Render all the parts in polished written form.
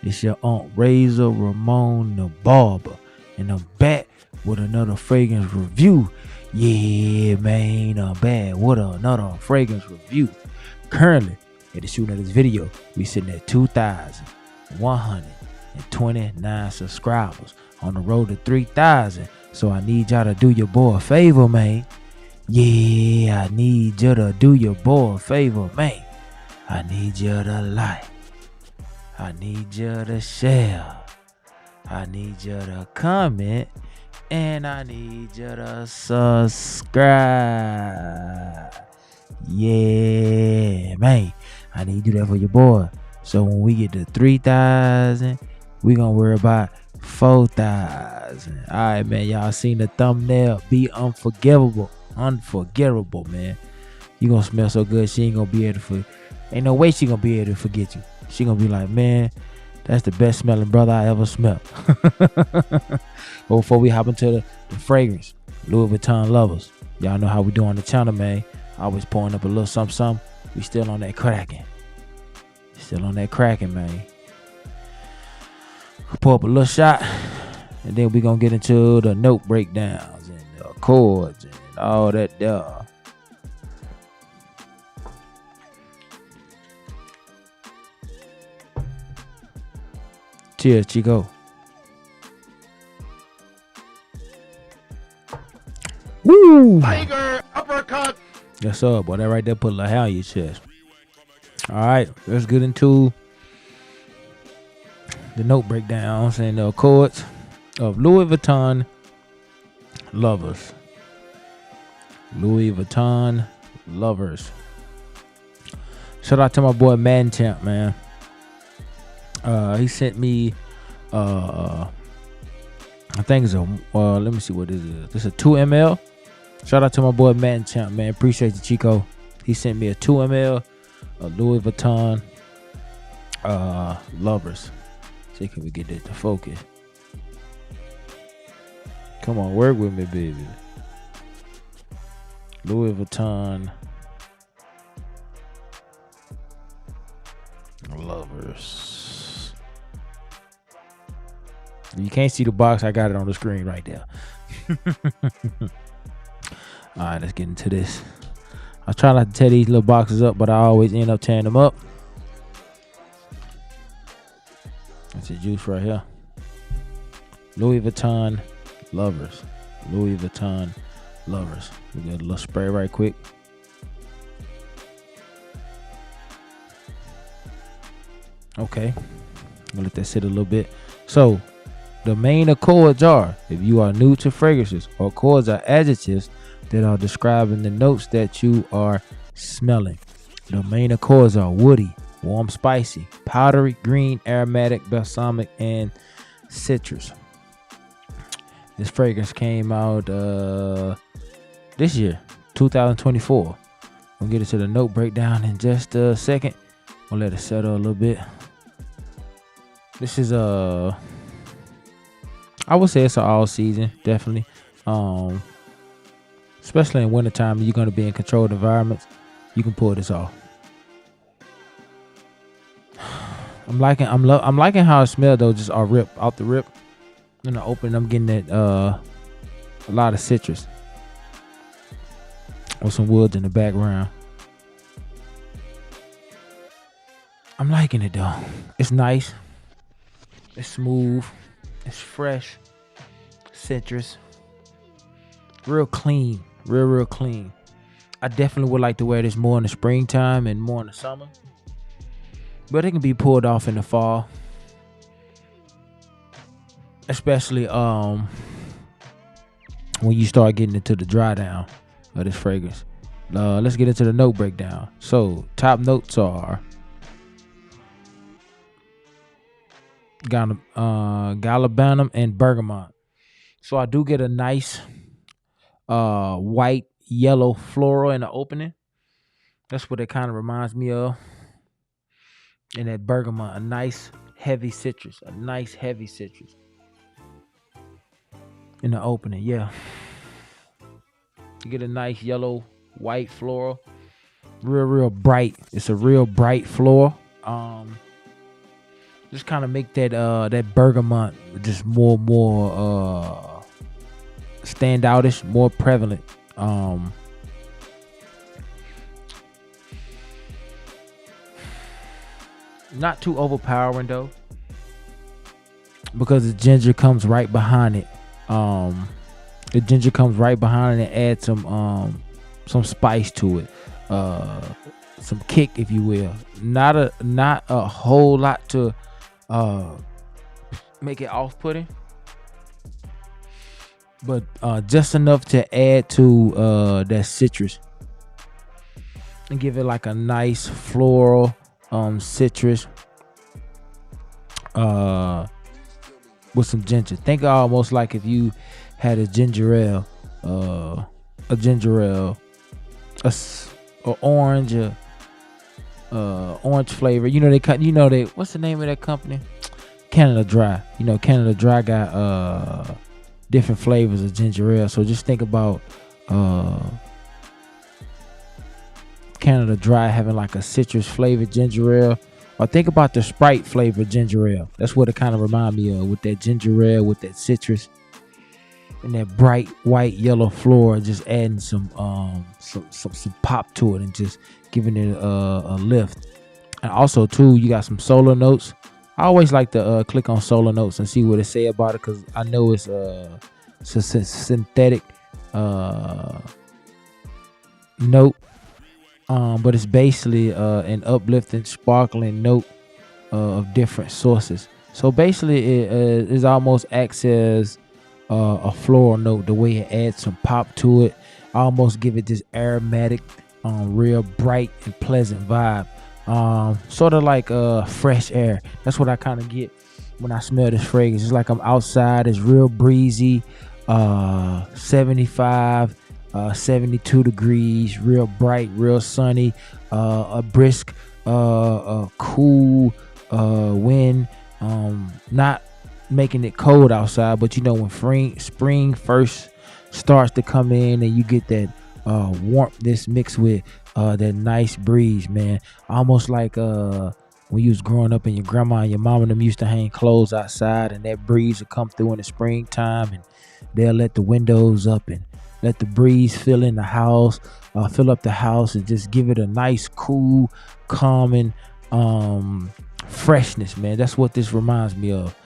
It's your Aunt Razor Ramon the Barber, and I'm back with another fragrance review. Yeah, man, I'm back with another fragrance review. Currently, at the shooting of this video, we sitting at 2,129 subscribers on the road to 3,000. So I need y'all to do your boy a favor, man. Yeah, I need you to do your boy a favor, man. I need you to like. I need you to share. I need you to comment. And I need you to subscribe. Yeah, man. I need you to do that for your boy. So when we get to 3,000, we gonna worry about 4,000. All right, man. Y'all seen the thumbnail? Be unforgivable. Unforgettable, man. You gonna smell so good, she ain't gonna be able to ain't no way she gonna be able to forget you. She gonna be like, man, that's the best smelling brother I ever smelled. But before we hop into the fragrance, Louis Vuitton lovers, y'all know how we do on the channel, man. Always pouring up a little something. We still on that Kraken. Still on that Kraken, man. Pour up a little shot, and then we gonna get into the note breakdowns and the chords and all that there. Cheers, Chico. Woo! Tiger uppercut. Yes, sir, boy. That right there put a little hair on your chest. All right, let's get into the note breakdowns and the chords of Louis Vuitton lovers. Louis Vuitton lovers. Shout out to my boy Man Champ, man. He sent me I think it's a let me see what this is. This is a 2 ml. Shout out to my boy Man Champ, man. Appreciate you, Chico. He sent me a 2 ml of Louis Vuitton lovers. See, can we get that to focus? Come on, work with me, baby. Louis Vuitton lovers. You can't see the box. I got it on the screen right there. All right, let's get into this. I try not to tear these little boxes up, but I always end up tearing them up. That's the juice right here. Louis Vuitton lovers. Louis Vuitton lovers. We got a little spray right quick. Okay. I'm gonna let that sit a little bit. So, the main accords are, if you are new to fragrances, accords are adjectives that are describing the notes that you are smelling. The main accords are woody, warm, spicy, powdery, green, aromatic, balsamic, and citrus. This fragrance came out this year, 2024. We'll get into the note breakdown in just a second. We'll let it settle a little bit. This is I would say it's an all season, definitely. Especially in wintertime, you're gonna be in controlled environments. You can pull this off. I'm liking how it smells though, just out the rip. In the open, I'm getting that a lot of citrus with some woods in the background. I'm liking it though. It's nice. It's smooth. It's fresh. Citrus. Real clean. Real clean. I definitely would like to wear this more in the springtime and more in the summer. But it can be pulled off in the fall. Especially when you start getting into the dry down of this fragrance. Let's get into the note breakdown. So, top notes are galbanum and bergamot. So I do get a nice white yellow floral in the opening. That's what it kind of reminds me of. And that bergamot, a nice heavy citrus. In the opening, yeah. You get a nice yellow white floral. Real bright. It's a real bright floral. just kind of make that bergamot just more standoutish, more prevalent. Not too overpowering though, because the ginger comes right behind it. The ginger comes right behind it and adds some spice to it, some kick, if you will. Not a whole lot to make it off-putting, but just enough to add to that citrus and give it like a nice floral citrus with some ginger. Think almost like if you had a ginger ale, or orange, orange flavor. They what's the name of that company? Canada Dry. Canada Dry got different flavors of ginger ale. So just think about Canada Dry having like a citrus flavored ginger ale, or think about the Sprite flavored ginger ale. That's what it kind of remind me of, with that ginger ale, with that citrus and that bright white yellow floor, just adding some pop to it and just giving it a lift. And also too, you got some solar notes. I always like to click on solar notes and see what it say about it, because I know it's a synthetic note, but it's basically an uplifting, sparkling note of different sources. So basically, it almost acts as a floral note. The way it adds some pop to it, I almost give it this aromatic, real bright and pleasant vibe. Sort of like fresh air. That's what I kind of get when I smell this fragrance. It's like I'm outside. It's real breezy, 75, 72 degrees, real bright, real sunny, a brisk, cool wind, not making it cold outside, but when spring first starts to come in and you get that warmth mixed with that nice breeze, man. Almost like when you was growing up and your grandma and your mom and them used to hang clothes outside, and that breeze would come through in the springtime, and they'll let the windows up and let the breeze fill in the house, fill up the house, and just give it a nice, cool, calming freshness, man. That's what this reminds me of.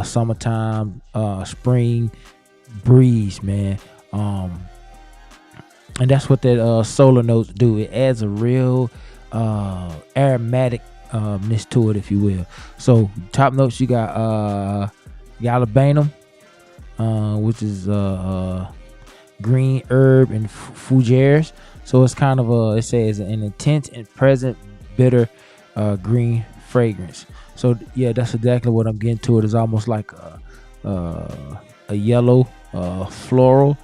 Summertime, spring breeze, man. And that's what that solar notes do. It adds a real aromatic ness to it, if you will. So top notes, you got galbanum, which is green herb and fougères. So it's kind of it says an intense and present bitter green fragrance. So yeah, that's exactly what I'm getting to. It is almost like a yellow floral,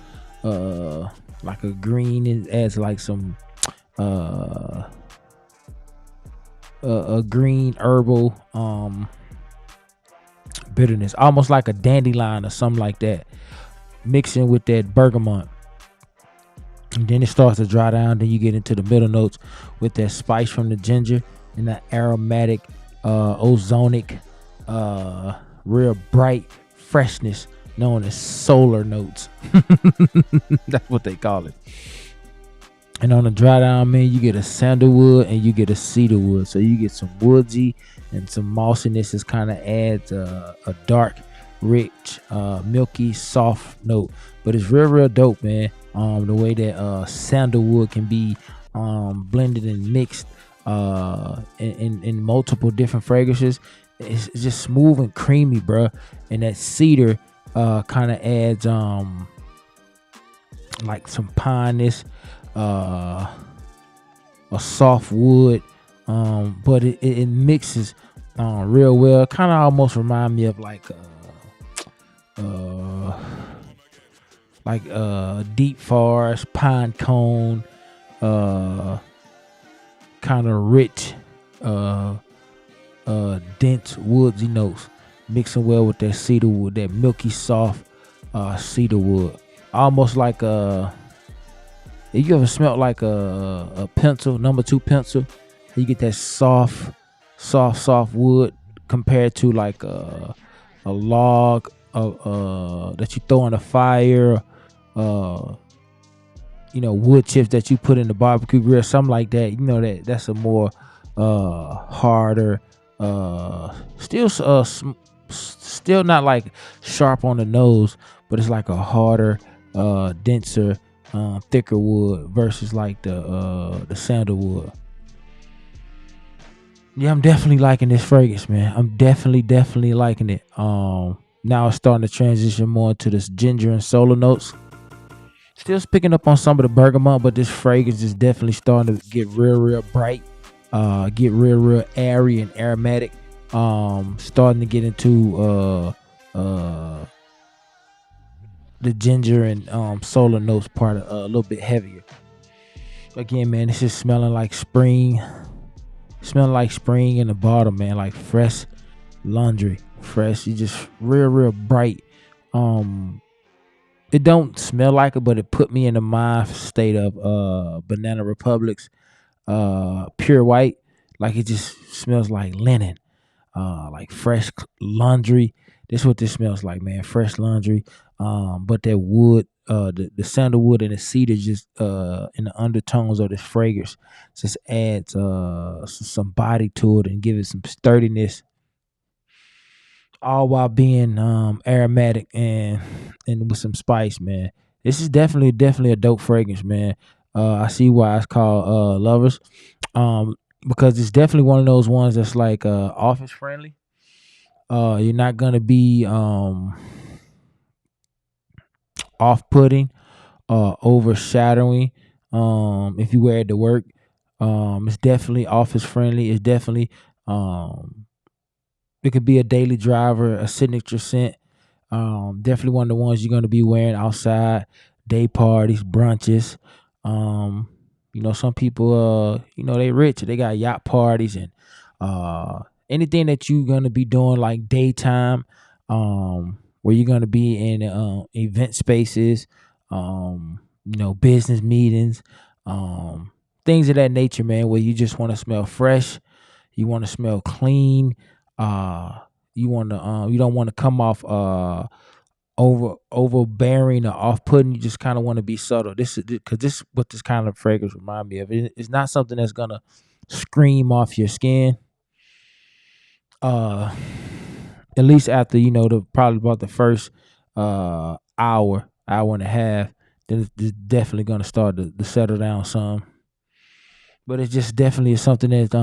like a green. It adds like some a green herbal bitterness, almost like a dandelion or something like that, mixing with that bergamot. And then it starts to dry down. Then you get into the middle notes with that spice from the ginger and that aromatic, ozonic, real bright freshness known as solar notes. That's what they call it. And on the dry down, man, you get a sandalwood and you get a cedarwood. So you get some woodsy and some mossiness. It kind of adds a dark, rich, milky, soft note. But it's real dope, man. The way that sandalwood can be blended and mixed in multiple different fragrances. It's just smooth and creamy, bro. And that cedar kind of adds like some pineness, a soft wood, but it mixes real well. Kind of almost remind me of like deep forest, pine cone, kind of rich, dense woodsy notes, mixing well with that cedarwood, that milky soft cedarwood. Almost like you ever smelled like a pencil, number 2 pencil? You get that soft wood compared to like a log that you throw on the fire, uh wood chips that you put in the barbecue grill, something like that. That's a more harder, still still not like sharp on the nose, but it's like a harder, denser, thicker wood versus like the sandalwood. Yeah, I'm definitely liking this fragrance, man. I'm definitely liking it. Now it's starting to transition more to this ginger and solar notes. Still picking up on some of the bergamot, but this fragrance is definitely starting to get real bright. Get real airy and aromatic. Starting to get into the ginger and solar notes part a little bit heavier. Again, man, this is smelling like spring. Smelling like spring in the bottle, man. Like fresh laundry. Fresh. You just real bright. It don't smell like it, but it put me in the mind state of Banana Republic's Pure White. Like it just smells like linen, like fresh laundry. This is what this smells like, man. Fresh laundry. But that wood, the sandalwood and the cedar just in the undertones of this fragrance just adds some body to it and give it some sturdiness, all while being aromatic and with some spice, man. This is definitely a dope fragrance, man. I see why it's called Lovers. Because it's definitely one of those ones that's like office friendly. You're not gonna be off putting, overshadowing. If you wear it to work. It's definitely office friendly. It's definitely it could be a daily driver, a signature scent. Definitely one of the ones you're gonna be wearing outside, day parties, brunches. Some people they rich, they got yacht parties and anything that you're gonna be doing like daytime, where you're gonna be in event spaces, business meetings, things of that nature, man, where you just want to smell fresh, you want to smell clean, you don't want to come off overbearing or off putting. You just kind of want to be subtle. This is because this is what this kind of fragrance remind me of. It's not something that's gonna scream off your skin. Uh, at least after the probably about the first hour and a half, then it's definitely gonna start to settle down some. But it's just definitely something that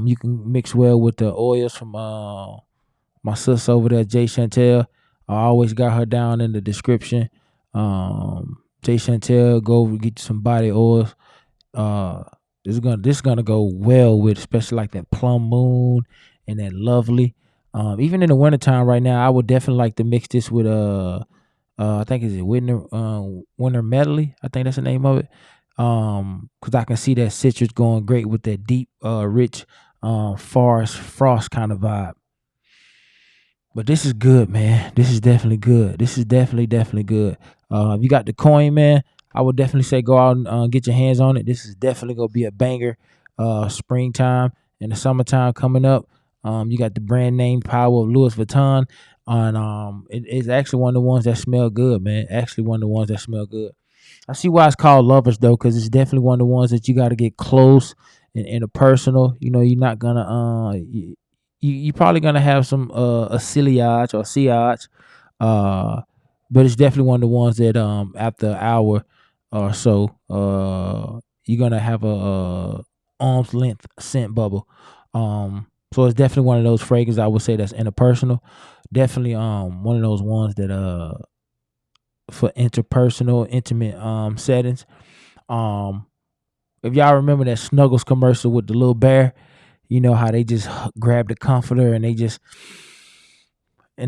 you can mix well with the oils from my sister over there, Jay Chantel. I always got her down in the description. Jay Chantel, go over, get you some body oils. Uh, this gonna go well with, especially like that plum moon and that lovely. Even in the wintertime right now, I would definitely like to mix this with I think is it Winter Medley. I think that's the name of it. Because I can see that citrus going great with that deep, rich, forest frost kind of vibe. But this is good, man. This is definitely good. This is definitely good. If you got the coin, man, I would definitely say go out and get your hands on it. This is definitely gonna be a banger. Springtime and the summertime coming up. You got the brand name power of Louis Vuitton, and it's actually one of the ones that smell good, man. Actually, one of the ones that smell good. I see why it's called Lovers though, because it's definitely one of the ones that you got to get close and interpersonal. You're not gonna you probably gonna have some a ciliage or sillage, uh, but it's definitely one of the ones that after an hour or so you're gonna have a arm's length scent bubble. So it's definitely one of those fragrances I would say that's interpersonal. Definitely one of those ones that for interpersonal, intimate settings. Um, if y'all remember that Snuggles commercial with the little bear, you know how they just grab the comforter and and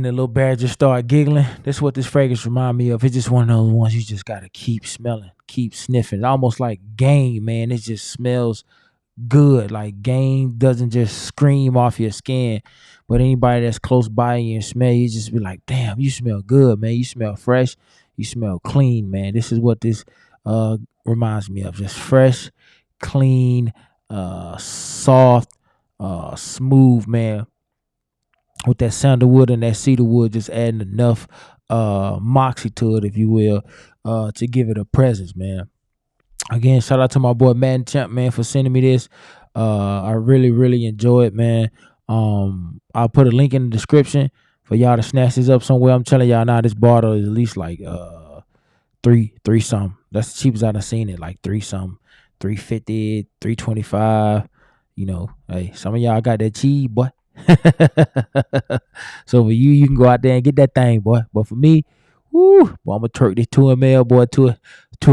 the little bear just start giggling. That's what this fragrance remind me of. It's just one of those ones you just gotta keep smelling, keep sniffing. Almost like game, man. It just smells good. Like game doesn't just scream off your skin, but anybody that's close by you and smell you just be like, damn, you smell good, man. You smell fresh. You smell clean, man. This is what this reminds me of. Just fresh, clean, soft, smooth, man. with that sandalwood and that cedarwood, just adding enough moxie to it, if you will, to give it a presence, man. Again, shout out to my boy Madden Champ, man, for sending me this. I really, really enjoy it, man. I'll put a link in the description for y'all to snatch this up somewhere. I'm telling y'all now, this bottle is at least like three something. That's the cheapest I've seen it, like three something, 350, 325. You know, hey, some of y'all got that cheese, boy. So for you, you can go out there and get that thing, boy. But for me, woo, boy, I'm gonna turk this 2 ml, boy, to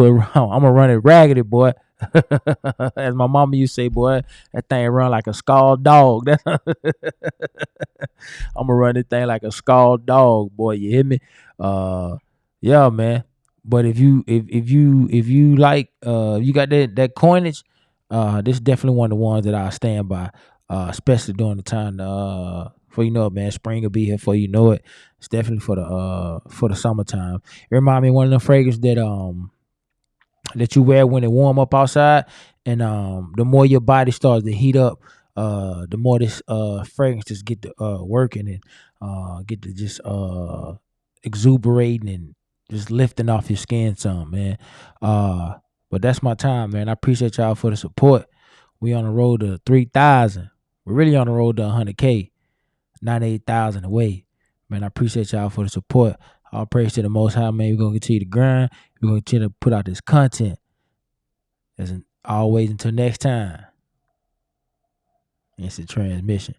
a round. I'm gonna run it raggedy, boy. As my mama used to say, boy, that thing run like a scald dog. I'm gonna run this thing like a scald dog, boy. You hear me? Yeah, man. But if you like you got that coinage, this is definitely one of the ones that I stand by, especially during the time for you know it, man. Spring will be here for you know it. It's definitely for the summertime. It remind me of one of the fragrances that you wear when it warm up outside, and the more your body starts to heat up, the more this fragrance just get to working, and get to just exuberating and just lifting off your skin some, man. But that's my time, man. I appreciate y'all for the support. We on the road to 3,000. We're really on the road to 100K, 98,000 away. Man, I appreciate y'all for the support. All praise to the Most High, man. We're going to continue to grind. We're going to continue to put out this content. As always, until next time, it's a transmission.